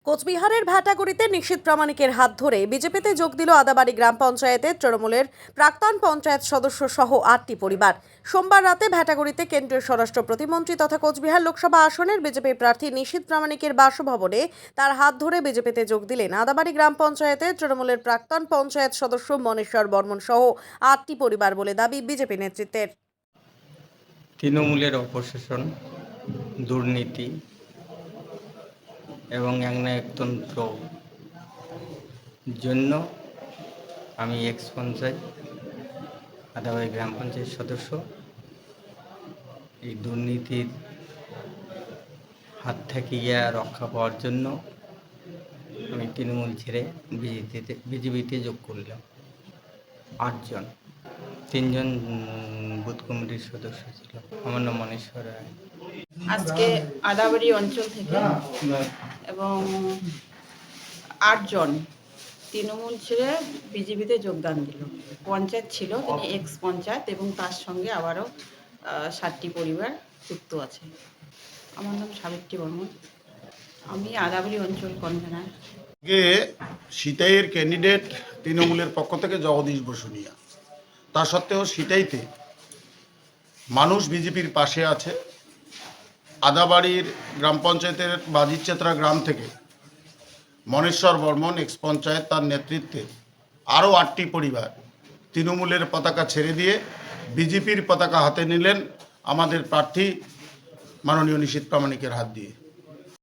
কোচবিহারের ভাটাগুড়িতে নিশীথ প্রামাণিকের হাত ধরে বিজেপিতে যোগ দিল আদাবাড়ি গ্রাম পঞ্চায়েতের তৃণমূলের প্রাক্তন পঞ্চায়েত সদস্য সহ 8টি পরিবার। সোমবার রাতে ভাটাগুড়িতে কেন্দ্রীয় স্বরাষ্ট্র প্রতিমন্ত্রী তথা কোচবিহার লোকসভা আসনের বিজেপি প্রার্থী নিশীথ প্রামাণিকের বাসভবনে তার হাত ধরে বিজেপিতে যোগ দিলেন আদাবাড়ি গ্রাম পঞ্চায়েতের তৃণমূলের প্রাক্তন পঞ্চায়েত সদস্য মনেশ্বর বর্মন সহ 8টি পরিবার বলে দাবি বিজেপি নেতৃত্বের। তৃণমূলের অপশাসন, দুর্নীতি এবং একনায়কতন্ত্র জন্য আমি এক্স পঞ্চায়েত আদাবাড়ি গ্রাম পঞ্চায়েত সদস্য। এই দুর্নীতির হাত থেকে রক্ষা পাওয়ার জন্য আমি তৃণমূল ছেড়ে বিজেপিতে যোগ করলাম। 8 জন, 3 জন বুথ কমিটির সদস্য ছিল। আমার নাম মনেশ্বর রায়। আজকে আদাবাড়ি অঞ্চল থেকে এবং 8 জন তৃণমূল ছেড়ে বিজেপিতে যোগদান দিল। পঞ্চায়েত ছিল, তিনি এক্স পঞ্চায়েত এবং তার সঙ্গে আবারও 7টি পরিবার যুক্ত আছে। আমার নাম সাবিত্রী বর্মন, আমি আদাবাড়ি অঞ্চল কনভেনার। সিতাইয়ের ক্যান্ডিডেট তৃণমূলের পক্ষ থেকে জগদীশ বসুনিয়া, তা সত্ত্বেও সিতাইতে মানুষ বিজেপির পাশে আছে। আদাবাড়ির গ্রাম পঞ্চায়েতের বাজিরচেত্রা গ্রাম থেকে মনেশ্বর বর্মন এক্স পঞ্চায়েত তার নেতৃত্বে আরও 8টি পরিবার তৃণমূলের পতাকা ছেড়ে দিয়ে বিজেপির পতাকা হাতে নিলেন আমাদের প্রার্থী মাননীয় নিশীথ প্রামাণিকের হাত দিয়ে।